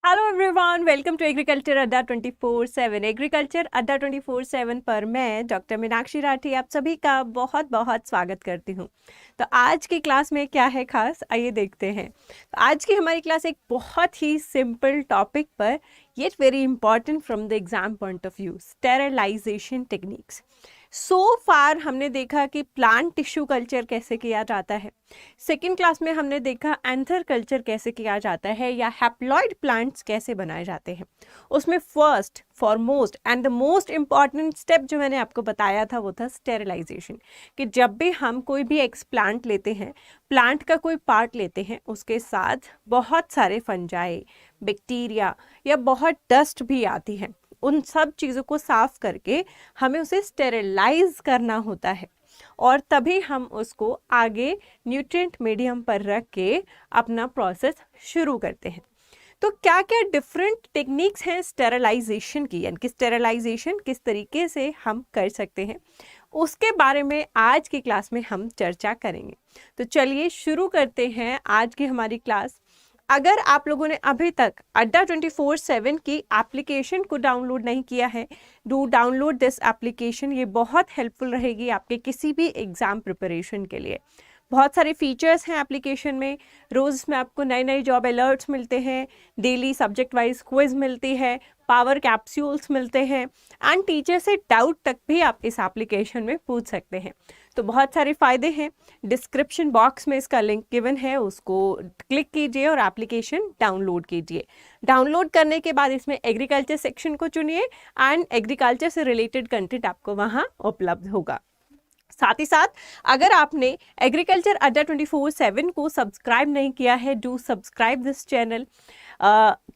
Hello everyone, welcome to agriculture Adda 24/7। Agriculture Adda 24/7 पर मैं doctor Meenakshi Rathi आप सभी का बहुत बहुत स्वागत करती हूँ। तो आज की क्लास में क्या है खास, आइए देखते हैं। तो आज की हमारी क्लास एक बहुत ही सिंपल टॉपिक पर, yet very important from the exam point of view, sterilisation techniques. So far हमने देखा कि प्लांट टिश्यू कल्चर कैसे किया जाता है। सेकेंड क्लास में हमने देखा एंथर कल्चर कैसे किया जाता है या हैप्लॉइड प्लांट्स कैसे बनाए जाते हैं। उसमें first foremost and the most important step जो मैंने आपको बताया था वो था स्टेरिलाइजेशन, कि जब भी हम कोई भी एक्सप्लांट लेते हैं, प्लांट का कोई पार्ट लेते हैं, उसके साथ बहुत सारे फंजाई, बैक्टीरिया या बहुत डस्ट भी आती है, उन सब चीज़ों को साफ करके हमें उसे स्टेरिलाइज करना होता है और तभी हम उसको आगे न्यूट्रिएंट मीडियम पर रख के अपना प्रोसेस शुरू करते हैं। तो क्या क्या डिफरेंट टेक्निक्स हैं स्टेरिलाइजेशन की, यानी कि स्टेरिलाइजेशन किस तरीके से हम कर सकते हैं, उसके बारे में आज की क्लास में हम चर्चा करेंगे। तो चलिए शुरू करते हैं आज की हमारी क्लास। अगर आप लोगों ने अभी तक अड्डा 24/7 की एप्लीकेशन को डाउनलोड नहीं किया है, डू डाउनलोड दिस एप्लीकेशन। ये बहुत हेल्पफुल रहेगी आपके किसी भी एग्ज़ाम प्रिपरेशन के लिए। बहुत सारे फीचर्स हैं एप्लीकेशन में। रोज़ में आपको नए नए जॉब अलर्ट्स मिलते हैं, डेली सब्जेक्ट वाइज क्विज मिलती है, पावर कैप्सूल्स मिलते हैं एंड टीचर से डाउट तक भी आप इस एप्लीकेशन में पूछ सकते हैं। तो बहुत सारे फ़ायदे हैं। डिस्क्रिप्शन बॉक्स में इसका लिंक गिवन है, उसको क्लिक कीजिए और एप्लीकेशन डाउनलोड कीजिए। डाउनलोड करने के बाद इसमें एग्रीकल्चर सेक्शन को चुनिए एंड एग्रीकल्चर से रिलेटेड कंटेंट आपको वहाँ उपलब्ध होगा। साथ ही साथ अगर आपने एग्रीकल्चर अड्डा 24/7 को सब्सक्राइब नहीं किया है, डू सब्सक्राइब दिस चैनल।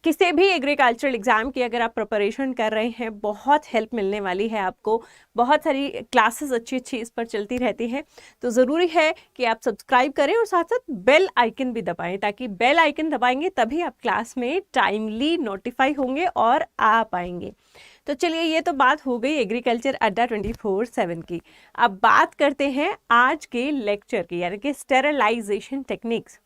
किसी भी एग्रीकल्चरल एग्ज़ाम की अगर आप प्रिपरेशन कर रहे हैं, बहुत हेल्प मिलने वाली है आपको। बहुत सारी क्लासेस अच्छी अच्छी इस पर चलती रहती हैं, तो ज़रूरी है कि आप सब्सक्राइब करें और साथ साथ बेल आइकन भी दबाएं, ताकि बेल आइकन दबाएंगे तभी आप क्लास में टाइमली नोटिफाई होंगे और आ पाएंगे। तो चलिए, ये तो बात हो गई एग्रीकल्चर अड्डा 24/7 की। अब बात करते हैं आज के लेक्चर की, यानी कि sterilisation techniques.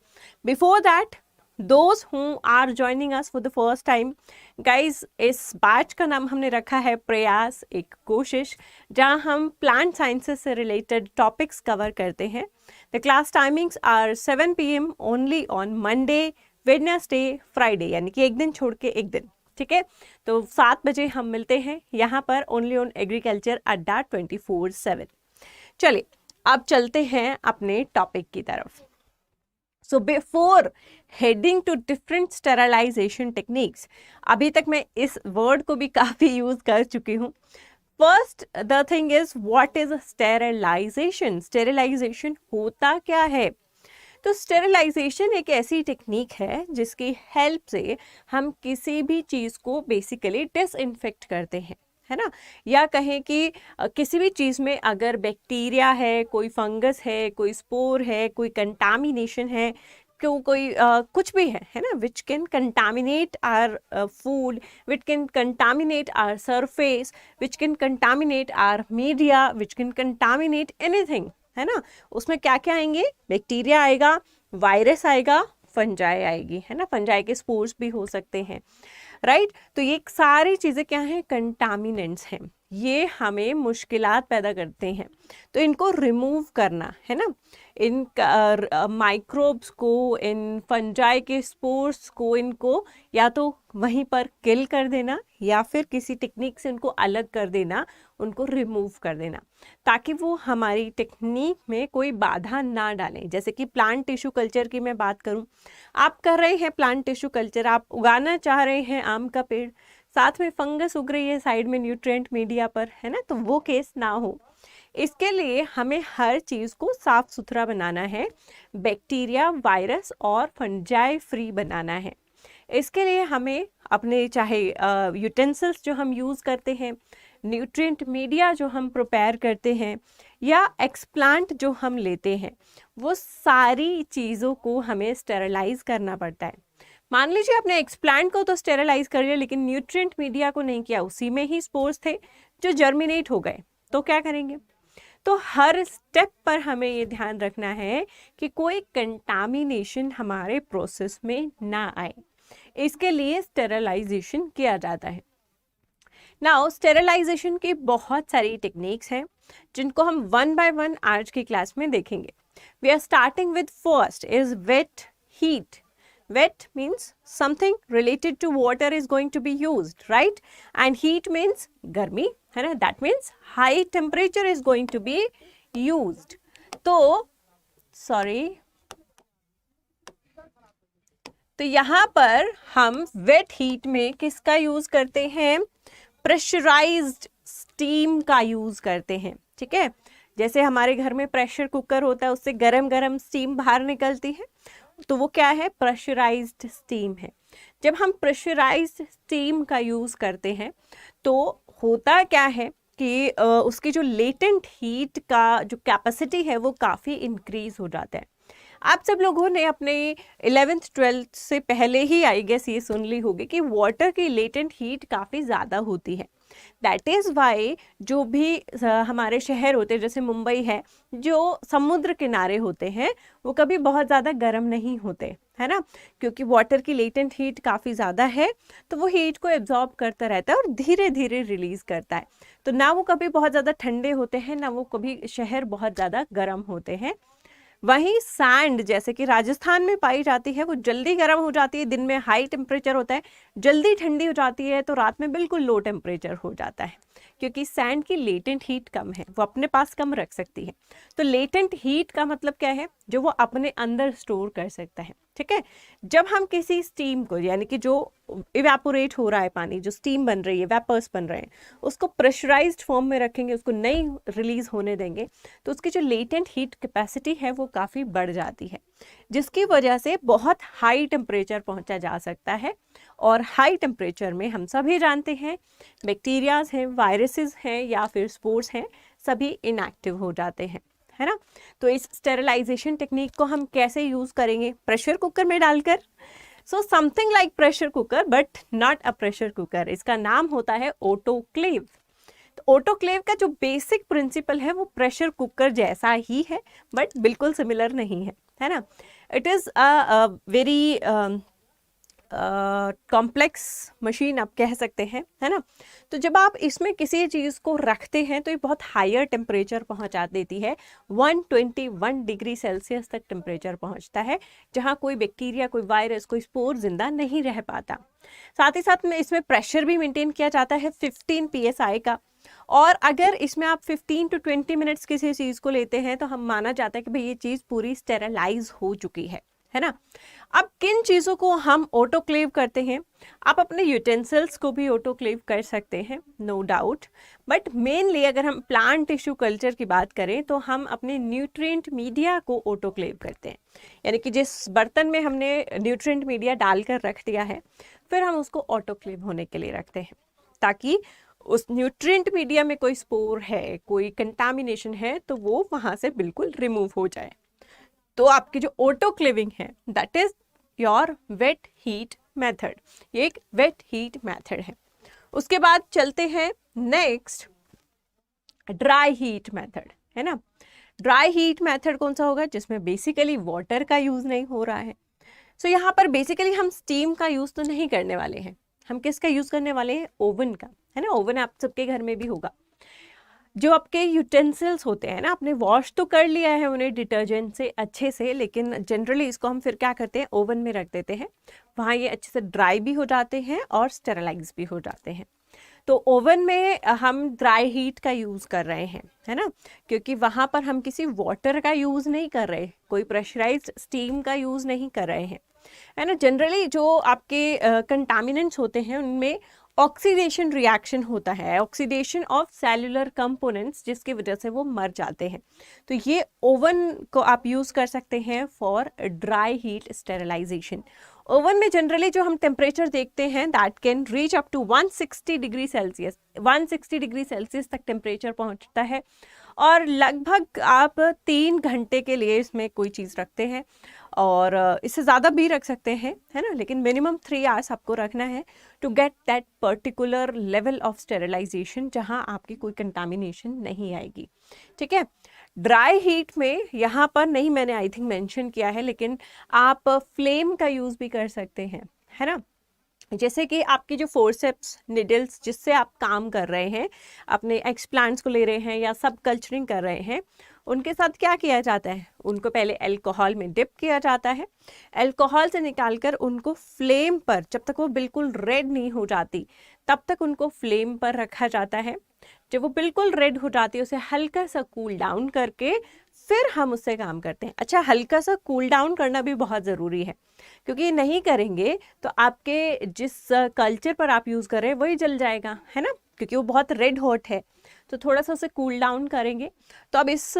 Before that, those who are joining us for the first time, guys, इस बैच का नाम हमने रखा है प्रयास एक कोशिश, जहां हम प्लांट साइंसेस से रिलेटेड टॉपिक्स कवर करते हैं। The class timings are 7 PM only on Monday, Wednesday, Friday, यानी कि एक दिन छोड़ के एक दिन, ठीक है। तो 7 बजे हम मिलते हैं यहाँ पर ओनली ऑन एग्रीकल्चर अड्डा 24/7। चलिए, अब चलते हैं अपने टॉपिक की तरफ। So before heading to different sterilisation techniques, अभी तक मैं इस वर्ड को भी काफ़ी यूज़ कर चुकी हूँ। First the thing is, what is sterilisation? Sterilisation होता क्या है? तो स्टेरिलाइजेशन एक ऐसी टेक्निक है जिसकी हेल्प से हम किसी भी चीज़ को बेसिकली डिसइंफेक्ट करते हैं, है ना। या कहें कि किसी भी चीज़ में अगर बैक्टीरिया है, कोई फंगस है, कोई स्पोर है, कोई कंटामिनेशन है, कोई कुछ भी है ना, which can contaminate our food, which can contaminate our surface, which can contaminate our media, which can contaminate anything, है ना। उसमें क्या क्या आएंगे? बैक्टीरिया आएगा, वायरस आएगा, फंजाई आएगी, है ना। फंजाई के स्पोर्स भी हो सकते हैं, राइट। तो ये सारी चीज़ें क्या हैं? कंटामिनेंट्स हैं। ये हमें मुश्किलात पैदा करते हैं, तो इनको रिमूव करना, है ना। इन माइक्रोब्स को, इन फंजाई के स्पोर्स को, इनको या तो वहीं पर किल कर देना या फिर किसी टेक्निक से उनको अलग कर देना, उनको रिमूव कर देना, ताकि वो हमारी टेक्निक में कोई बाधा ना डालें। जैसे कि प्लांट टिश्यू कल्चर की मैं बात करूं, आप कर रहे हैं प्लांट टिश्यू कल्चर, आप उगाना चाह रहे हैं आम का पेड़, साथ में फंगस उग रही है साइड में न्यूट्रिएंट मीडिया पर, है ना, तो वो केस ना हो। इसके लिए हमें हर चीज़ को साफ सुथरा बनाना है, बैक्टीरिया, वायरस और फंजाई फ्री बनाना है। इसके लिए हमें अपने चाहे यूटेंसिल्स जो हम यूज़ करते हैं, न्यूट्रिएंट मीडिया जो हम प्रिपेयर करते हैं, या एक्सप्लांट जो हम लेते हैं, वो सारी चीज़ों को हमें स्टेरिलाइज करना पड़ता है। मान लीजिए आपने एक्सप्लांट को तो स्टेरिलाइज कर लिया, लेकिन न्यूट्रिएंट मीडिया को नहीं किया, उसी में ही स्पोर्स थे जो जर्मिनेट हो गए, तो क्या करेंगे? तो हर स्टेप पर हमें ये ध्यान रखना है कि कोई कंटामिनेशन हमारे प्रोसेस में ना आए। इसके लिए स्टेरलाइजेशन किया जाता है। नाउ स्टेरलाइजेशन की बहुत सारी टेक्निक्स हैं जिनको हम वन बाय वन आज की क्लास में देखेंगे। We are starting with first is wet heat. Wet means something related to water is going to be used, right? And heat means गर्मी, है ना? That means high temperature is going to be used. तो यहाँ पर हम wet heat में किसका use करते हैं? प्रेशराइज्ड स्टीम का यूज करते हैं, ठीक है? जैसे हमारे घर में प्रेशर कुकर होता है, उससे गरम गरम स्टीम बाहर निकलती है, तो वो क्या है? प्रेशराइज्ड स्टीम है। जब हम प्रेशराइज्ड स्टीम का यूज़ करते हैं तो होता क्या है कि उसकी जो लेटेंट हीट का जो कैपेसिटी है वो काफ़ी इंक्रीज हो जाता है। आप सब लोगों ने अपने 11th 12th से पहले ही आई गेस ये सुन ली होगी कि वाटर की लेटेंट हीट काफ़ी ज़्यादा होती है। दैट इज़ वाई जो भी हमारे शहर होते हैं, जैसे मुंबई है, जो समुद्र किनारे होते हैं वो कभी बहुत ज़्यादा गर्म नहीं होते, है ना? क्योंकि वाटर की लेटेंट हीट काफ़ी ज़्यादा है, तो वो हीट को एब्जॉर्ब करता रहता है और धीरे धीरे रिलीज़ करता है। तो ना वो कभी बहुत ज़्यादा ठंडे होते हैं, ना वो कभी शहर बहुत ज़्यादा गर्म होते हैं। वहीं सैंड जैसे कि राजस्थान में पाई जाती है, वो जल्दी गर्म हो जाती है, दिन में हाई टेम्परेचर होता है, जल्दी ठंडी हो जाती है, तो रात में बिल्कुल लो टेम्परेचर हो जाता है, क्योंकि सैंड की लेटेंट हीट कम है, वो अपने पास कम रख सकती है। तो लेटेंट हीट का मतलब क्या है? जो वो अपने अंदर स्टोर कर सकता है, ठीक है? जब हम किसी स्टीम को, यानी कि जो इवेपोरेट हो रहा है पानी, जो स्टीम बन रही है, वेपर्स बन रहे हैं, उसको प्रेशराइज्ड फॉर्म में रखेंगे, उसको नहीं रिलीज होने देंगे, तो उसकी जो लेटेंट हीट कैपेसिटी है वो काफ़ी बढ़ जाती है, जिसकी वजह से बहुत हाई टेम्परेचर पहुंचा जा सकता है। और हाई टेम्परेचर में हम सभी जानते हैं बैक्टीरियाज हैं, वायरसेस हैं या फिर स्पोर्स हैं, सभी इनएक्टिव हो जाते हैं, है ना? तो इस स्टेरलाइजेशन टेक्निक को हम कैसे यूज़ करेंगे? प्रेशर कुकर में डालकर। So something like pressure cooker but not a pressure cooker. इसका नाम होता है ऑटोक्लेव। तो ऑटोक्लेव का जो बेसिक प्रिंसिपल है वो प्रेशर कुकर जैसा ही है, बट बिल्कुल सिमिलर नहीं है ना? It is a very complex machine आप कह सकते हैं, है ना? तो जब आप इसमें किसी चीज़ को रखते हैं तो ये बहुत हायर टेम्परेचर पहुंचा देती है, 121 डिग्री सेल्सियस तक टेम्परेचर पहुंचता है, जहां कोई बैक्टीरिया, कोई वायरस, कोई स्पोर जिंदा नहीं रह पाता। साथ ही साथ में इसमें प्रेशर भी मेंटेन किया जाता है 15 psi का। और अगर इसमें आप 15 to 20 मिनट्स किसी चीज़ को लेते हैं तो हम माना जाता है कि भाई ये चीज़ पूरी स्टेरलाइज हो चुकी है ना? अब किन चीज़ों को हम ऑटोक्लेव करते हैं? आप अपने यूटेंसिल्स को भी ऑटोक्लेव कर सकते हैं, नो डाउट, बट मेनली अगर हम प्लांट टिश्यू कल्चर की बात करें तो हम अपने न्यूट्रिएंट मीडिया को ऑटोक्लेव करते हैं। यानी कि जिस बर्तन में हमने न्यूट्रिएंट मीडिया डालकर रख दिया है, फिर हम उसको ऑटोक्लेव होने के लिए रखते हैं, ताकि उस न्यूट्रिएंट मीडिया में कोई स्पोर है, कोई कंटामिनेशन है, तो वो वहाँ से बिल्कुल रिमूव हो जाए। तो आपकी जो ऑटोक्लेविंग है that is your weight heat method. ये एक वेट हीट मेथड है। उसके बाद चलते हैं नेक्स्ट, ड्राई हीट मेथड, है ना? ड्राई हीट मेथड कौन सा होगा? जिसमें बेसिकली वाटर का यूज नहीं हो रहा है। सो यहाँ पर बेसिकली हम स्टीम का यूज तो नहीं करने वाले हैं, हम किसका यूज करने वाले हैं? ओवन का, है ना? ओवन आप सबके घर में भी होगा। जो आपके यूटेंसिल्स होते हैं ना, आपने वॉश तो कर लिया है उन्हें डिटर्जेंट से अच्छे से, लेकिन जनरली इसको हम फिर क्या करते हैं? ओवन में रख देते हैं, वहाँ ये अच्छे से ड्राई भी हो जाते हैं और स्टेरलाइज भी हो जाते हैं। तो ओवन में हम ड्राई हीट का यूज़ कर रहे हैं, है ना? क्योंकि वहाँ पर हम किसी वाटर का यूज़ नहीं कर रहे, कोई प्रेशराइज्ड स्टीम का यूज़ नहीं कर रहे हैं, है ना? जनरली जो आपके कंटामिनेंट्स होते हैं उनमें ऑक्सीडेशन रिएक्शन होता है, ऑक्सीडेशन ऑफ सेलुलर कंपोनेंट्स, जिसकी वजह से वो मर जाते हैं। तो ये ओवन को आप यूज़ कर सकते हैं for dry heat sterilisation. Oven में जनरली जो हम टेम्परेचर देखते हैं that can reach up to 160 degree Celsius, 160 degree Celsius तक टेम्परेचर पहुंचता है, और लगभग आप 3 घंटे के लिए इसमें कोई चीज़ रखते हैं, और इससे ज़्यादा भी रख सकते हैं, है ना? लेकिन मिनिमम 3 आवर्स आपको रखना है to get that particular level of sterilization, जहां आपकी कोई कंटामिनेशन नहीं आएगी, ठीक है? ड्राई हीट में यहाँ पर नहीं मैंने आई थिंक मेंशन किया है, लेकिन आप फ्लेम का यूज़ भी कर सकते हैं, है ना। जैसे कि आपकी जो फोर्सेप्स निडल्स जिससे आप काम कर रहे हैं, अपने एक्सप्लांट्स को ले रहे हैं या सब कल्चरिंग कर रहे हैं, उनके साथ क्या किया जाता है, उनको पहले अल्कोहल में डिप किया जाता है। अल्कोहल से निकालकर उनको फ्लेम पर, जब तक वो बिल्कुल रेड नहीं हो जाती तब तक उनको फ्लेम पर रखा जाता है। जब वो बिल्कुल रेड हो जाती है उसे हल्का सा कूल डाउन करके फिर हम उससे काम करते हैं। अच्छा, हल्का सा कूल डाउन करना भी बहुत ज़रूरी है, क्योंकि नहीं करेंगे तो आपके जिस कल्चर पर आप यूज़ कर रहे हैं वही जल जाएगा, है ना, क्योंकि वो बहुत रेड हॉट है। तो थोड़ा सा उसे कूल डाउन करेंगे। तो अब इस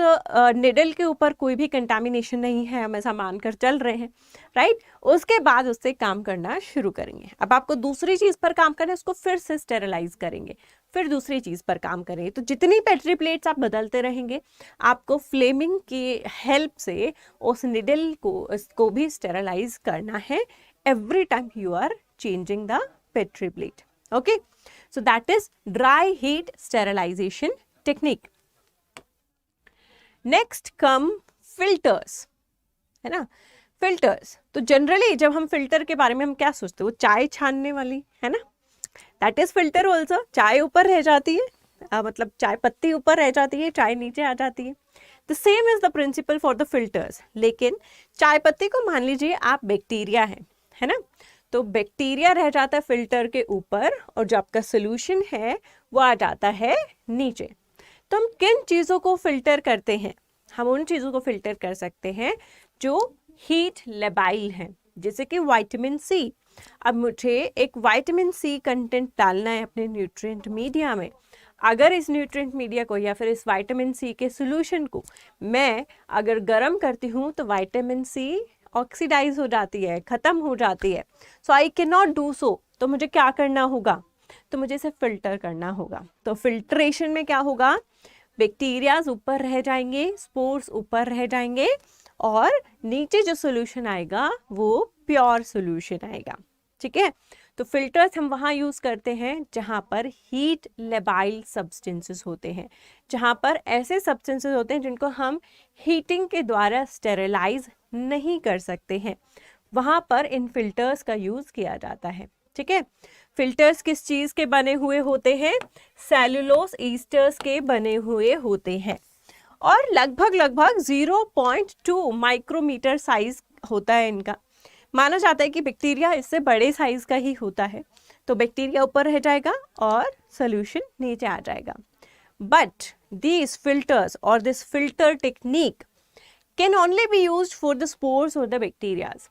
निडल के ऊपर कोई भी कंटामिनेशन नहीं है, हम ऐसा मानकर चल रहे हैं, राइट। उसके बाद उससे काम करना शुरू करेंगे। अब आपको दूसरी चीज़ पर काम करना है, उसको फिर से स्टेरलाइज करेंगे, फिर दूसरी चीज़ पर काम करेंगे। तो जितनी पेट्री प्लेट्स आप बदलते रहेंगे, आपको फ्लेमिंग की हेल्प से उस निडल को भी स्टेरलाइज करना है every time you are changing the petri plate. Okay, so that is dry heat sterilization technique. Next come filters, है ना। फिल्टर्स, तो जनरली जब हम फिल्टर के बारे में हम क्या सोचते हैं, वो चाय छानने वाली, है ना, दैट इज फिल्टर ऑल्सो। चाय ऊपर रह जाती है, मतलब चाय पत्ती ऊपर रह जाती है, चाय नीचे आ जाती है। The same is the principle for the filters. लेकिन चाय पत्ती को मान लीजिए आप बैक्टीरिया है ना, तो बैक्टीरिया रह जाता है फिल्टर के ऊपर और जो आपका सोल्यूशन है वो आ जाता है नीचे। तो हम किन चीज़ों को फिल्टर करते हैं, हम उन चीज़ों को फिल्टर कर सकते हैं जो हीट लेबाइल हैं, जैसे कि विटामिन सी। अब मुझे एक विटामिन सी कंटेंट डालना है अपने न्यूट्रिएंट मीडिया में। अगर इस न्यूट्रिएंट मीडिया को या फिर इस विटामिन सी के सोल्यूशन को मैं अगर गर्म करती हूँ तो विटामिन सी ऑक्सीडाइज हो जाती है, ख़त्म हो जाती है। So I can not do so. तो मुझे क्या करना होगा, तो मुझे इसे फिल्टर करना होगा। तो फिल्ट्रेशन में क्या होगा, बैक्टीरियाज ऊपर रह जाएंगे, स्पोर्स ऊपर रह जाएंगे और नीचे जो सोल्यूशन आएगा वो प्योर सोल्यूशन आएगा। ठीक है, तो फिल्टर्स हम वहाँ यूज़ करते हैं जहाँ पर हीट लेबाइल सब्सटेंसेस होते हैं, जहाँ पर ऐसे सब्सटेंसेस होते हैं जिनको हम हीटिंग के द्वारा स्टेरिलाइज नहीं कर सकते हैं, वहाँ पर इन फिल्टर्स का यूज़ किया जाता है। ठीक है, फिल्टर्स किस चीज़ के बने हुए होते हैं, सेलुलोज ईस्टर्स के बने हुए होते हैं और लगभग 0.2 माइक्रोमीटर साइज होता है इनका। माना जाता है कि बैक्टीरिया इससे बड़े साइज का ही होता है। तो बैक्टीरिया ऊपर रह जाएगा और सोल्यूशन नीचे आ जाएगा। बट दीज फिल्टर्स और this filter technique can only be used for the spores और द बैक्टीरियाज।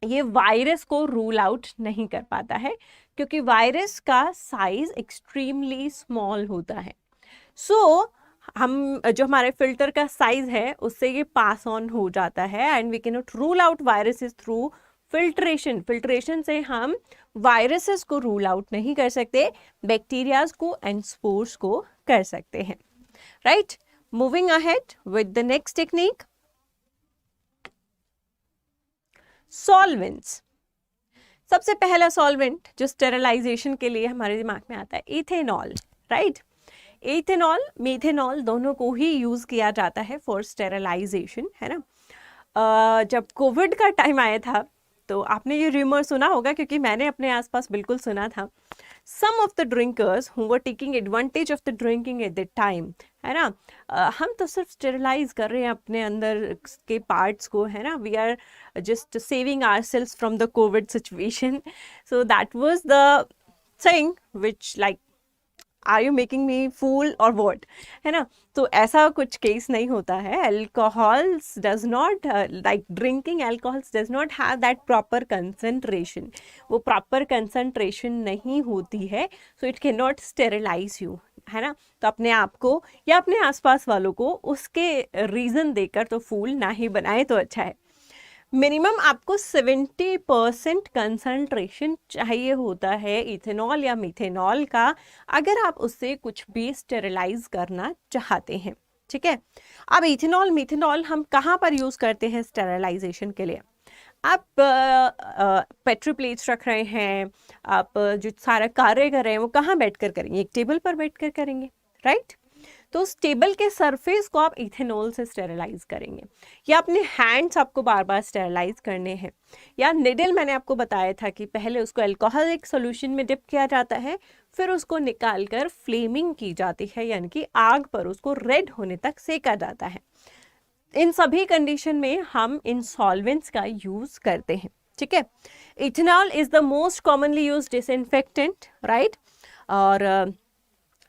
ये वायरस को रूल आउट नहीं कर पाता है क्योंकि वायरस का साइज एक्सट्रीमली स्मॉल होता है। सो हम जो हमारे फिल्टर का साइज है उससे ये पास ऑन हो जाता है and we can not rule out viruses through filtration. Filtration से हम वायरसेस को रूल आउट नहीं कर सकते, बैक्टीरियाज को एंड स्पोर्स को कर सकते हैं। Right, moving ahead with the next technique, solvents. सबसे पहला सॉल्वेंट जो स्टेरिलाइजेशन के लिए हमारे दिमाग में आता है, इथेनॉल। राइट, इथेनॉल मीथेनॉल दोनों को ही यूज़ किया जाता है फॉर स्टेरिलाइजेशन, है ना। जब कोविड का टाइम आया था तो आपने ये रूमर सुना होगा, क्योंकि मैंने अपने आसपास बिल्कुल सुना था। Some of the drinkers who were taking advantage of the drinking at that time, है ना, हम तो सिर्फ स्टेरिलाइज कर रहे हैं अपने अंदर के पार्ट्स को, है ना, we are just saving ourselves from the COVID situation. So that was the thing which like are you making me fool और वॉट, है ना। तो ऐसा कुछ केस नहीं होता है। Alcohols does not like drinking alcohols does not have that proper concentration, वो प्रॉपर कंसंट्रेशन नहीं होती है, so it can not sterilise you, है ना। तो अपने आप को या अपने आसपास वालों को उसके रीज़न देकर तो फूल ना ही बनाए तो अच्छा है। मिनिमम आपको 70% कंसंट्रेशन चाहिए होता है इथेनॉल या मीथेनॉल का, अगर आप उससे कुछ भी स्टेरिलाइज करना चाहते हैं। ठीक है, अब इथेनॉल मीथेनॉल हम कहाँ पर यूज़ करते हैं स्टेरिलाइजेशन के लिए। आप पेट्री प्लेट्स रख रहे हैं, आप जो सारा कार्य कर रहे हैं वो कहाँ बैठ कर करेंगे, एक टेबल पर बैठ कर करेंगे। राइट, तो उस टेबल के सरफेस को आप इथेनॉल से स्टेरलाइज करेंगे, या अपने हैंड्स आपको बार बार स्टेरलाइज करने हैं, या निडल मैंने आपको बताया था कि पहले उसको अल्कोहलिक सॉल्यूशन में डिप किया जाता है, फिर उसको निकाल कर फ्लेमिंग की जाती है, यानी कि आग पर उसको रेड होने तक सेका जाता है। इन सभी कंडीशन में हम इन सॉल्वेंट्स का यूज करते हैं, ठीक है। Ethanol is the most commonly used disinfectant, right. और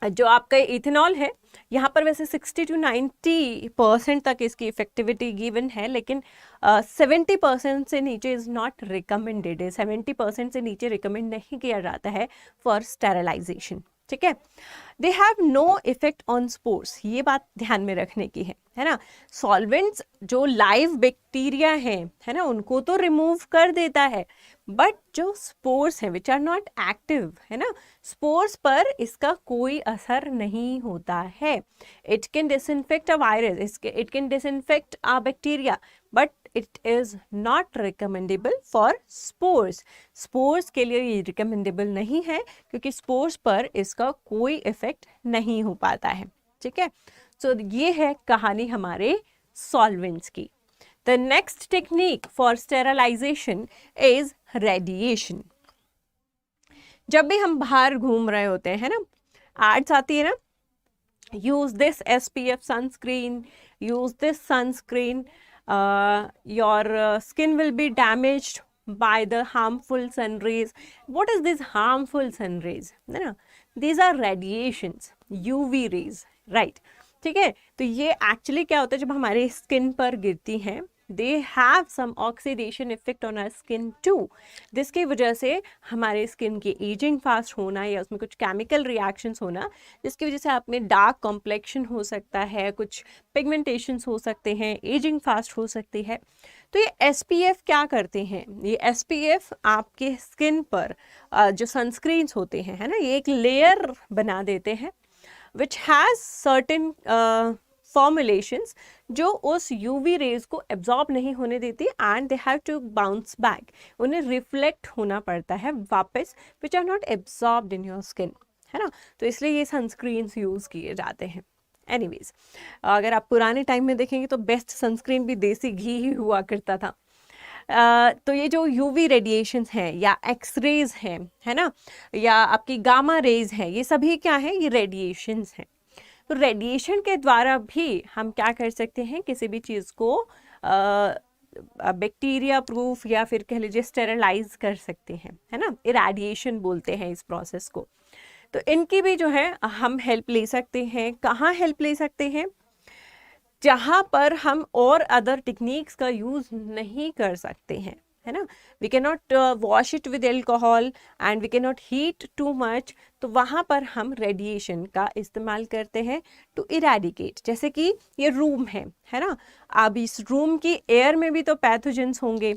जो आपका इथेनॉल है यहाँ पर वैसे 60 to 90% तक इसकी इफेक्टिविटी गिवन है, लेकिन 70% से नीचे इज़ नॉट रिकमेंडेड है, 70% से नीचे रिकमेंड नहीं किया जाता है फॉर स्टेरलाइजेशन, ठीक है। They have no effect on spores, ये बात ध्यान में रखने की है ना। सॉल्वेंट्स जो लाइव बैक्टीरिया हैं, है ना, उनको तो रिमूव कर देता है, बट जो स्पोर्स हैं विच आर नॉट एक्टिव, है ना, स्पोर्स पर इसका कोई असर नहीं होता है। It can disinfect a virus, it can disinfect a bacteria, but it is not recommendable for spores. Spores के लिए ये रिकमेंडेबल नहीं है, क्योंकि स्पोर्स पर इसका कोई इफेक्ट नहीं हो पाता है, ठीक है। सो ये है कहानी हमारे सॉल्वेंट्स की। The next technique for sterilization is radiation. जब भी हम बाहर घूम रहे होते हैं ना, एड्स आती है ना, use this SPF sunscreen, use this sunscreen, your skin will be damaged by the harmful sun rays. What is this harmful sun rays? है ना, these are radiations, UV rays, right? ठीक है, तो ये एक्चुअली क्या होता है जब हमारे स्किन पर गिरती हैं, they have some oxidation effect on our skin too, जिसकी वजह से हमारे स्किन की एजिंग फास्ट होना या उसमें कुछ केमिकल रिएक्शंस होना, जिसकी वजह से आप में डार्क कॉम्प्लेक्शन हो सकता है, कुछ पिगमेंटेशंस हो सकते हैं, एजिंग फास्ट हो सकती है। तो ये SPF क्या करते हैं, ये SPF आपके स्किन पर जो सनस्क्रीन्स होते हैं, है ना, ये एक लेयर बना देते हैं which has certain formulations जो उस UV रेज को एब्जॉर्ब नहीं होने देती, and they have to bounce back, उन्हें रिफ्लेक्ट होना पड़ता है वापस, which are not absorbed in your skin, है ना, तो इसलिए ये सनस्क्रीन्स यूज़ किए जाते हैं। एनीवेज, अगर आप पुराने टाइम में देखेंगे तो बेस्ट सनस्क्रीन भी देसी घी ही हुआ करता था। तो ये जो UV रेडिएशंस हैं या एक्स रेज हैं, है ना, या आपकी गामा रेज हैं, ये सभी क्या हैं, ये रेडिएशंस हैं। तो रेडिएशन के द्वारा भी हम क्या कर सकते हैं, किसी भी चीज़ को बैक्टीरिया प्रूफ या फिर कह लीजिए स्टेरलाइज कर सकते हैं, है ना, इरेडिएशन बोलते हैं इस प्रोसेस को। तो इनकी भी जो है हम हेल्प ले सकते हैं। कहाँ हेल्प ले सकते हैं, जहाँ पर हम और अदर टेक्निक्स का यूज़ नहीं कर सकते हैं, है ना, we can not wash it with alcohol and we can not heat too much, तो वहाँ पर हम रेडिएशन का इस्तेमाल करते हैं टू इरेडिकेट। जैसे कि ये रूम है ना, अब इस रूम की एयर में भी तो पैथोजेंस होंगे,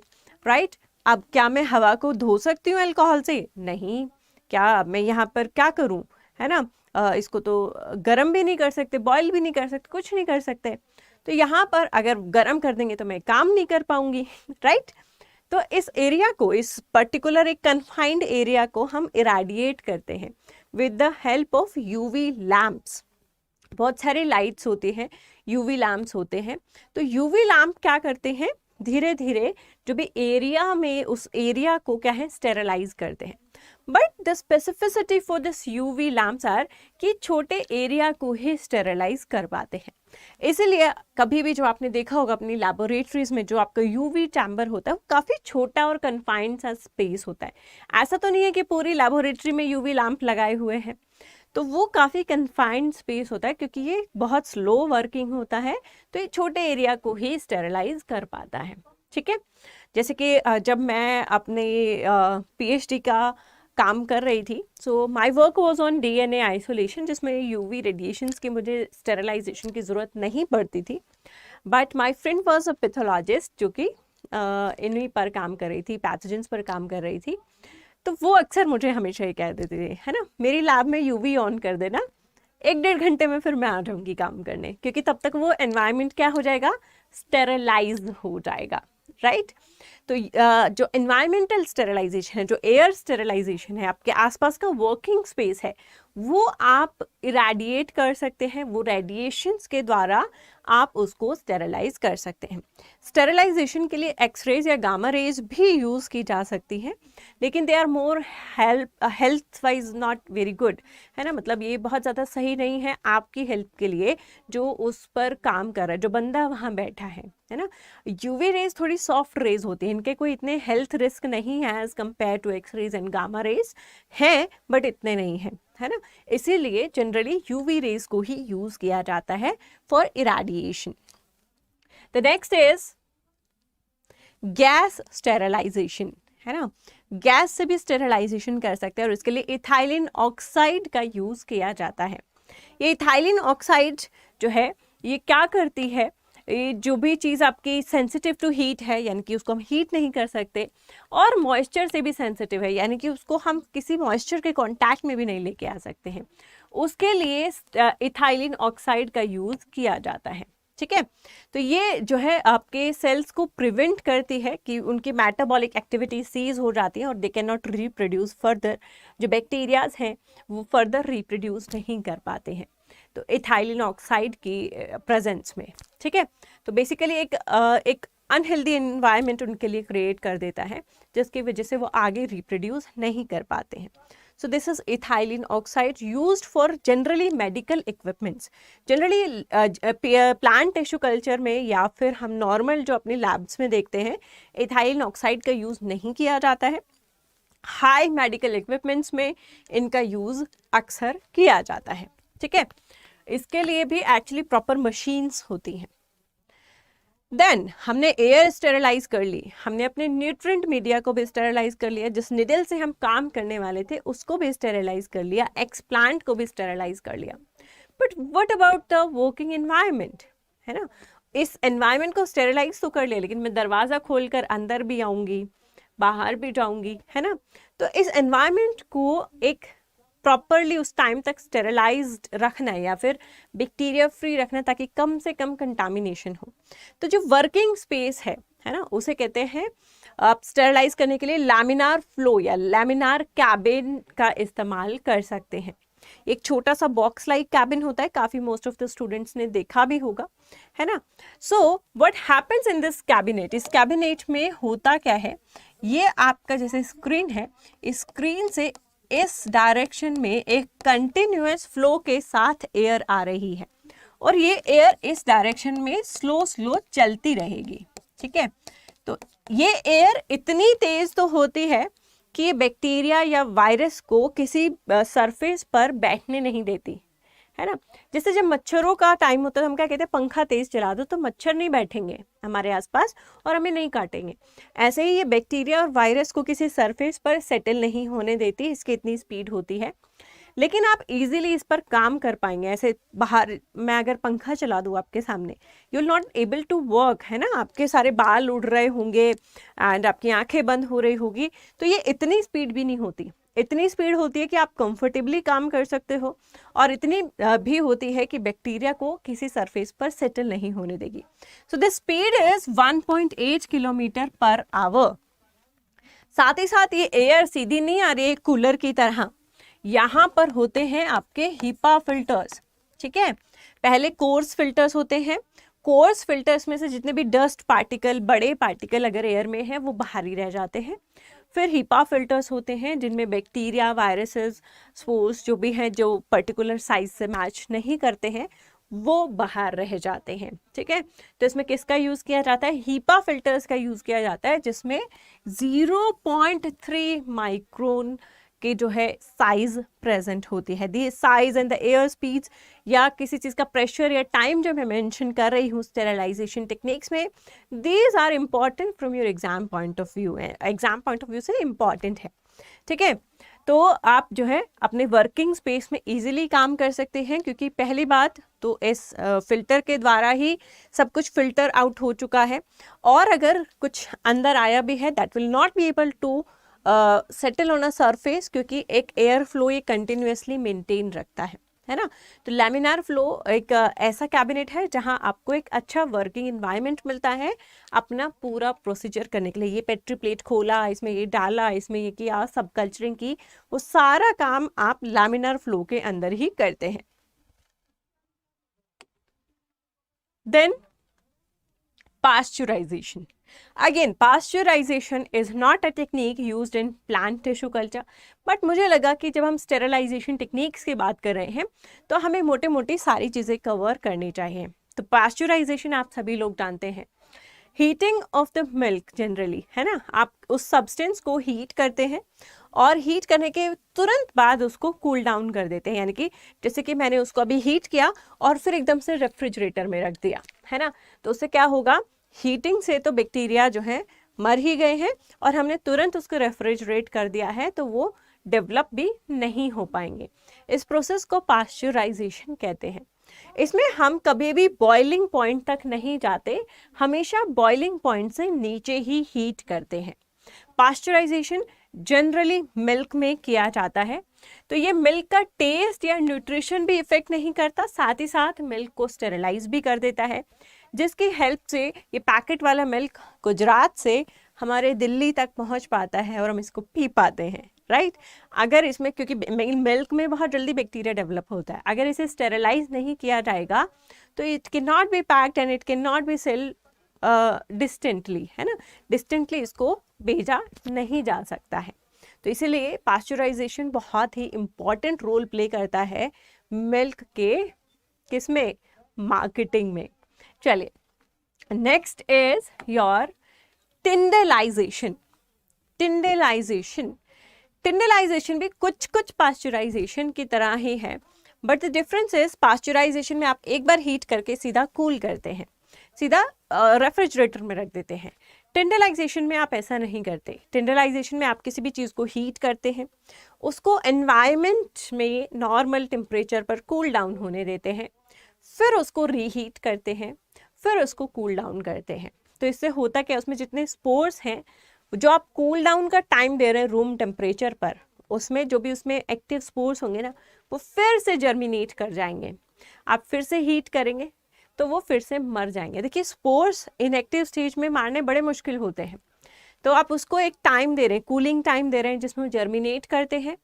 राइट। अब क्या मैं हवा को धो सकती हूँ अल्कोहल से? नहीं। क्या मैं यहाँ पर क्या करूँ, है ना, इसको तो गर्म भी नहीं कर सकते, बॉयल भी नहीं कर सकते, कुछ नहीं कर सकते। तो यहाँ पर अगर गर्म कर देंगे तो मैं काम नहीं कर पाऊंगी, राइट। तो इस एरिया को, इस पर्टिकुलर एक कन्फाइंड एरिया को हम इरेडिएट करते हैं with the help of UV lamps. बहुत सारे लाइट्स होते हैं, UV लैम्प्स होते हैं। तो UV लैम्प क्या करते हैं, धीरे धीरे जो भी एरिया में, उस एरिया को क्या है, स्टेरलाइज करते हैं। But the specificity for this UV lamps are कि छोटे एरिया को ही स्टेरलाइज कर पाते हैं। इसीलिए कभी भी जो आपने देखा होगा अपनी लैबोरेटरीज में, जो आपका UV चैम्बर होता है वो काफ़ी छोटा और कन्फाइंड सा स्पेस होता है। ऐसा तो नहीं है कि पूरी लैबोरेटरी में UV लैम्प लगाए हुए हैं, तो वो काफ़ी कन्फाइंड स्पेस होता है, क्योंकि ये बहुत स्लो वर्किंग होता है, तो ये छोटे एरिया को ही स्टेरलाइज कर पाता है, ठीक है। जैसे कि जब मैं अपने PhD का काम कर रही थी, so my work was on DNA isolation, जिसमें UV रेडिएशंस की मुझे स्टेरलाइजेशन की ज़रूरत नहीं पड़ती थी। But my friend was a pathologist जो कि इन्हीं पर काम कर रही थी, पैथोजेंस पर काम कर रही थी। तो वो अक्सर मुझे हमेशा ये कह देते थे, है ना, मेरी लैब में UV ऑन कर देना, 1-1.5 घंटे में फिर मैं आ जाऊँगी काम करने, क्योंकि तब तक वो एनवायरनमेंट क्या हो जाएगा, स्टेरलाइज हो जाएगा, राइट। तो जो एनवायरमेंटल स्टेरलाइजेशन है, जो एयर स्टेरलाइजेशन है, आपके आसपास का वर्किंग स्पेस है, वो आप इरेडिएट कर सकते हैं, वो रेडिएशंस के द्वारा आप उसको स्टेरलाइज कर सकते हैं। स्टेरलाइजेशन के लिए एक्सरेज या गामा रेज भी यूज़ की जा सकती हैं, लेकिन they are more health wise not very good, है ना। मतलब ये बहुत ज़्यादा सही नहीं है आपकी हेल्थ के लिए जो उस पर काम कर रहा है, जो बंदा वहाँ बैठा है ना। यूवी रेज थोड़ी सॉफ्ट रेज होती है, इनके कोई इतने हेल्थ रिस्क नहीं है as compare to X rays and gamma rays, हैं बट इतने नहीं हैं, है ना। इसीलिए जनरली यूवी रेज को ही यूज किया जाता है for irradiation. The next is gas sterilisation, है ना। गैस से भी स्टेरलाइजेशन कर सकते हैं और इसके लिए इथाइलिन ऑक्साइड का यूज किया जाता है। ये इथाइलिन ऑक्साइड जो है ये क्या करती है, ये जो भी चीज़ आपकी सेंसिटिव टू हीट है, यानी कि उसको हम हीट नहीं कर सकते, और मॉइस्चर से भी सेंसिटिव है, यानी कि उसको हम किसी मॉइस्चर के कांटेक्ट में भी नहीं लेके आ सकते हैं, उसके लिए इथाइलिन ऑक्साइड का यूज़ किया जाता है। ठीक है, तो ये जो है आपके सेल्स को प्रिवेंट करती है कि उनकी मेटाबॉलिक एक्टिविटी सीज हो जाती है और they can not reproduce further, जो बैक्टीरियाज हैं वो फर्दर रिप्रोड्यूस नहीं कर पाते हैं तो इथाइलिन ऑक्साइड की प्रेजेंस में। ठीक है, तो बेसिकली एक अनहेल्दी एनवायरनमेंट उनके लिए क्रिएट कर देता है जिसकी वजह से वो आगे रिप्रोड्यूस नहीं कर पाते हैं। So this is ethylene oxide used for generally medical equipments. Generally plant tissue culture में या फिर हम नॉर्मल जो अपने लैब्स में देखते हैं इथाइलिन ऑक्साइड का यूज़ नहीं किया जाता है। हाई मेडिकल इक्विपमेंट्स में इनका यूज़ अक्सर किया जाता है। ठीक है, इसके लिए भी एक्चुअली प्रॉपर मशीन्स होती हैं। देन हमने एयर स्टेरलाइज कर ली, हमने अपने न्यूट्रिएंट मीडिया को भी स्टेरलाइज कर लिया, जिस निडल से हम काम करने वाले थे उसको भी स्टेरलाइज कर लिया, एक्सप्लांट को भी स्टेरलाइज कर लिया। But what about the working environment, है ना। इस एनवायरनमेंट को स्टेरलाइज तो कर लिया, लेकिन मैं दरवाज़ा खोलकर अंदर भी आऊँगी, बाहर भी जाऊँगी, है ना। तो इस एनवायरनमेंट को एक प्रॉपरली उस टाइम तक स्टेरलाइज्ड रखना है या फिर बैक्टीरिया फ्री रखना ताकि कम से कम कंटामिनेशन हो। तो जो वर्किंग स्पेस है ना, उसे कहते हैं आप स्टेरलाइज करने के लिए लैमिनार फ्लो या लैमिनार कैबिन का इस्तेमाल कर सकते हैं। एक छोटा सा बॉक्स लाइक कैबिन होता है, काफ़ी मोस्ट ऑफ द स्टूडेंट्स ने देखा भी होगा, है ना। So what happens in this cabinet, इस कैबिनेट में होता क्या है, ये आपका जैसे स्क्रीन है, इस स्क्रीन से इस डायरेक्शन में एक कंटिन्यूअस फ्लो के साथ एयर आ रही है और ये एयर इस डायरेक्शन में स्लो स्लो चलती रहेगी। ठीक है, तो ये एयर इतनी तेज तो होती है कि बैक्टीरिया या वायरस को किसी सरफेस पर बैठने नहीं देती, है ना। जैसे जब मच्छरों का टाइम होता है तो हम क्या कहते हैं, पंखा तेज चला दो तो मच्छर नहीं बैठेंगे हमारे आसपास और हमें नहीं काटेंगे। ऐसे ही ये बैक्टीरिया और वायरस को किसी सरफेस पर सेटल नहीं होने देती, इसकी इतनी स्पीड होती है। लेकिन आप इजीली इस पर काम कर पाएंगे। ऐसे बाहर मैं अगर पंखा चला दूँ आपके सामने, you will not able to work, है ना। आपके सारे बाल उड़ रहे होंगे एंड आपकी आंखें बंद हो रही होगी, तो ये इतनी स्पीड भी नहीं होती। इतनी स्पीड होती है कि आप कंफर्टेबली काम कर सकते हो और इतनी भी होती है कि बैक्टीरिया को किसी सरफेस पर सेटल नहीं होने देगी। So the speed is 1.8 kilometre per hour. साथ ही साथ ये एयर सीधी नहीं आ रही है कूलर की तरह, यहाँ पर होते हैं आपके हीपा फिल्टर्स। ठीक है, पहले कोर्स फिल्टर्स होते हैं, कोर्स फिल्टर्स में से जितने भी डस्ट पार्टिकल, बड़े पार्टिकल अगर एयर में है वो बाहर ही रह जाते हैं। फिर हीपा फिल्टर्स होते हैं जिनमें बैक्टीरिया, वायरसेस, स्पोर्स जो भी हैं जो पर्टिकुलर साइज से मैच नहीं करते हैं वो बाहर रह जाते हैं। ठीक है, तो इसमें किसका यूज़ किया जाता है, हीपा फिल्टर्स का यूज़ किया जाता है, जिसमें 0.3 माइक्रोन की जो है साइज प्रेजेंट होती है। The size and the air speeds या किसी चीज़ का प्रेशर या टाइम जो मैं मेंशन कर रही हूँ स्टेरलाइजेशन टेक्निक्स में, these are important from your exam point of view, exam point of view से इम्पॉर्टेंट है। ठीक है, तो आप जो है अपने वर्किंग स्पेस में इजीली काम कर सकते हैं, क्योंकि पहली बात तो इस फिल्टर के द्वारा ही सब कुछ फिल्टर आउट हो चुका है, और अगर कुछ अंदर आया भी है that will not be able to settle on a surface, क्योंकि एक एयर फ्लो ये कंटिन्यूसली मेंटेन रखता है है ना। तो लैमिनार फ्लो एक ऐसा कैबिनेट है जहां आपको एक अच्छा वर्किंग इन्वायरमेंट मिलता है अपना पूरा प्रोसीजर करने के लिए। ये पेट्री प्लेट खोला, इसमें ये डाला, इसमें ये किया, सब कल्चरिंग की, वो सारा काम आप लैमिनार फ्लो के अंदर ही करते हैं। Then pasteurization. Again, pasteurization is not a technique used in plant tissue culture. But मुझे लगा कि जब हम स्टेरलाइजेशन टेक्निक्स की बात कर रहे हैं तो हमें मोटे मोटी सारी चीज़ें कवर करनी चाहिए। तो पास्चुराइजेशन आप सभी लोग जानते हैं, heating of the milk generally, है ना। आप उस सब्सटेंस को हीट करते हैं और हीट करने के तुरंत बाद उसको कूल डाउन कर देते हैं, यानी कि जैसे कि मैंने उसको अभी हीट किया और फिर एकदम से रेफ्रिजरेटर में रख दिया, है ना। तो उससे क्या होगा, हीटिंग से तो बैक्टीरिया जो है मर ही गए हैं और हमने तुरंत उसको रेफ्रिजरेट कर दिया है तो वो डेवलप भी नहीं हो पाएंगे। इस प्रोसेस को पास्चुराइजेशन कहते हैं। इसमें हम कभी भी बॉइलिंग पॉइंट तक नहीं जाते, हमेशा बॉइलिंग पॉइंट से नीचे ही हीट करते हैं। पास्चुराइजेशन जनरली मिल्क में किया जाता है, तो ये मिल्क का टेस्ट या न्यूट्रिशन भी इफेक्ट नहीं करता, साथ ही साथ मिल्क को स्टेरलाइज भी कर देता है, जिसकी हेल्प से ये पैकेट वाला मिल्क गुजरात से हमारे दिल्ली तक पहुंच पाता है और हम इसको पी पाते हैं, राइट। अगर इसमें, क्योंकि मिल्क में बहुत जल्दी बैक्टीरिया डेवलप होता है, अगर इसे स्टेरलाइज नहीं किया जाएगा तो it can not be packed and it can not be sell distantly, है ना। डिस्टेंटली इसको भेजा नहीं जा सकता है। तो इसीलिए पास्चुराइजेशन बहुत ही इम्पॉर्टेंट रोल प्ले करता है मिल्क के किसमें, मार्केटिंग में। चलिए, नेक्स्ट इज योर टिंडलाइजेशन। टिंडलाइजेशन भी कुछ कुछ पास्चुराइजेशन की तरह ही है, but the difference is pasteurisation में आप एक बार हीट करके सीधा कूल करते हैं, सीधा रेफ्रिजरेटर में रख देते हैं। टिंडलाइजेशन में आप ऐसा नहीं करते। टिंडलाइजेशन में आप किसी भी चीज़ को हीट करते हैं, उसको एनवायरनमेंट में नॉर्मल टेम्परेचर पर कूल डाउन होने देते हैं, फिर उसको रीहीट करते हैं, फिर उसको कूल डाउन करते हैं। तो इससे होता क्या, उसमें जितने स्पोर्स हैं जो आप कूल डाउन का टाइम दे रहे हैं रूम टेम्परेचर पर, उसमें जो भी उसमें एक्टिव स्पोर्स होंगे ना, वो फिर से जर्मिनेट कर जाएंगे। आप फिर से हीट करेंगे तो वो फिर से मर जाएंगे। देखिए, स्पोर्स इनएक्टिव स्टेज में मारने बड़े मुश्किल होते हैं, तो आप उसको एक टाइम दे रहे हैं, कूलिंग टाइम दे रहे हैं, जिसमें जर्मिनेट करते हैं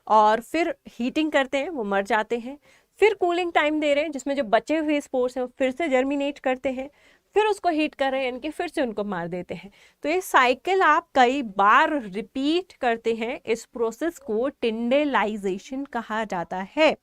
और फिर हीटिंग करते हैं, वो मर जाते हैं। फिर कूलिंग टाइम दे रहे हैं जिसमें जो बचे हुए स्पोर्स हैं वो फिर से जर्मिनेट करते हैं, फिर उसको हीट कर रहे हैं, यानी कि फिर से उनको मार देते हैं। तो ये साइकिल आप कई बार रिपीट करते हैं। इस प्रोसेस को टिंडलाइजेशन कहा जाता है,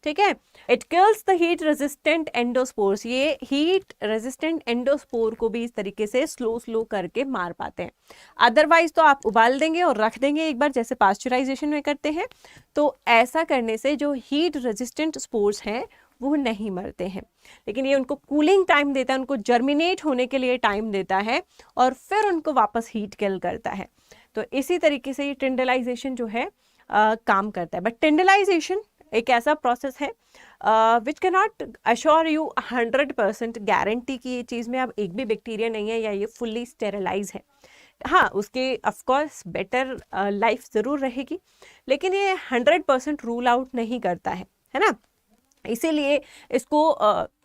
ठीक है। It kills the heat resistant endospores. ये हीट रेजिस्टेंट एंडोस्पोर को भी इस तरीके से स्लो करके मार पाते हैं। अदरवाइज तो आप उबाल देंगे और रख देंगे एक बार, जैसे पास्चुराइजेशन में करते हैं, तो ऐसा करने से जो हीट रेजिस्टेंट स्पोर्स हैं वो नहीं मरते हैं। लेकिन ये उनको कूलिंग टाइम देता है, उनको जर्मिनेट होने के लिए टाइम देता है और फिर उनको वापस हीट किल करता है। तो इसी तरीके से ये टिंडलाइजेशन जो है काम करता है। बट टिंडलाइजेशन एक ऐसा प्रोसेस है which can not assure you 100% guarantee कि ये चीज़ में अब एक भी बैक्टीरिया नहीं है या ये फुल्ली स्टेरलाइज है। हाँ, उसके ऑफकोर्स बेटर लाइफ ज़रूर रहेगी, लेकिन ये 100% रूल आउट नहीं करता है ना। इसीलिए इसको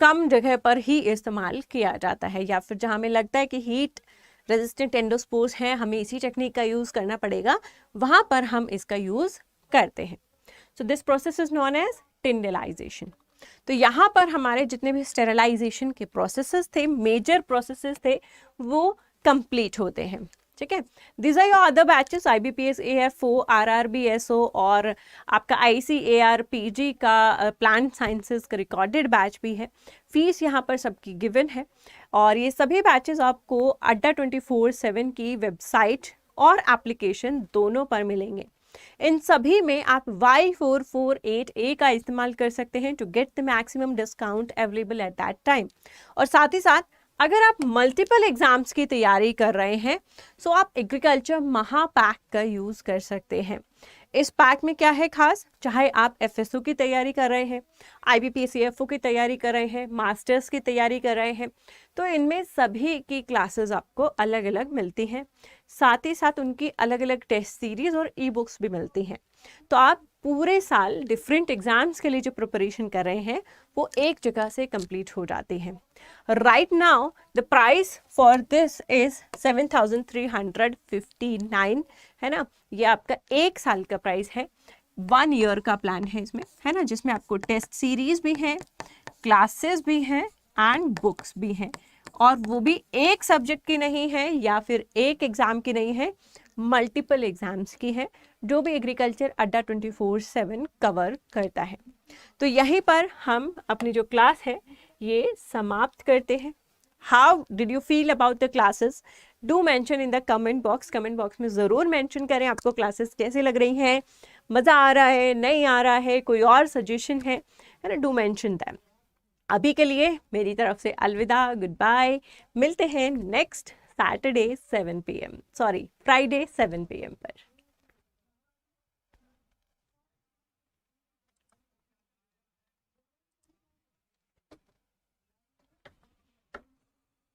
कम जगह पर ही इस्तेमाल किया जाता है, या फिर जहाँ हमें लगता है कि हीट रेजिस्टेंट एंडोस्पोर्स हैं, हमें इसी टेक्निक का यूज़ करना पड़ेगा, वहाँ पर हम इसका यूज़ करते हैं। So this process is known as tyndallization. तो यहाँ पर हमारे जितने भी स्टेरलाइजेशन के प्रोसेसेस थे, मेजर प्रोसेसेस थे, वो कंप्लीट होते हैं, ठीक है। This are your other batches, IBPS AFO, RRBSO और आपका ICAR-PG का प्लांट साइंसेस का रिकॉर्डेड बैच भी है। फीस यहाँ पर सबकी गिवन है और ये सभी बैचेस आपको अड्डा 24/7 की वेबसाइट और एप्लीकेशन दोनों पर मिलेंगे। इन सभी में आप Y448A का इस्तेमाल कर सकते हैं to get the maximum discount available at that time. और साथ ही साथ अगर आप मल्टीपल एग्जाम्स की तैयारी कर रहे हैं सो आप एग्रीकल्चर महापैक का यूज़ कर सकते हैं। इस पैक में क्या है खास, चाहे आप FSO की तैयारी कर रहे हैं, IBPS AFO की तैयारी कर रहे हैं, मास्टर्स की तैयारी कर रहे हैं, तो इनमें सभी की क्लासेस आपको अलग अलग मिलती हैं। साथ ही साथ उनकी अलग अलग टेस्ट सीरीज और ई बुक्स भी मिलती हैं। तो आप पूरे साल डिफरेंट एग्जाम्स के लिए जो प्रिपरेशन कर रहे हैं वो एक जगह से कंप्लीट हो जाते हैं। Right now the price for this is 7,359, है ना। ये आपका एक साल का प्राइस है, 1 ईयर का प्लान है इसमें, है ना, जिसमें आपको टेस्ट सीरीज भी हैं, क्लासेस भी हैं एंड बुक्स भी हैं, और वो भी एक सब्जेक्ट की नहीं है या फिर एक एग्जाम की नहीं है, मल्टीपल एग्जाम्स की है, जो भी एग्रीकल्चर अड्डा 24/7 कवर करता है। तो यहीं पर हम अपनी जो क्लास है ये समाप्त करते हैं। How did you feel about the classes? Do mention in the comment box. Comment box में ज़रूर मेंशन करें आपको क्लासेस कैसे लग रही हैं, मज़ा आ रहा है, नहीं आ रहा है, कोई और सजेशन है ना, डू मेंशन दैम। अभी के लिए मेरी तरफ से अलविदा, गुड बाय। मिलते हैं next Saturday 7 PM, sorry Friday 7 PM पर।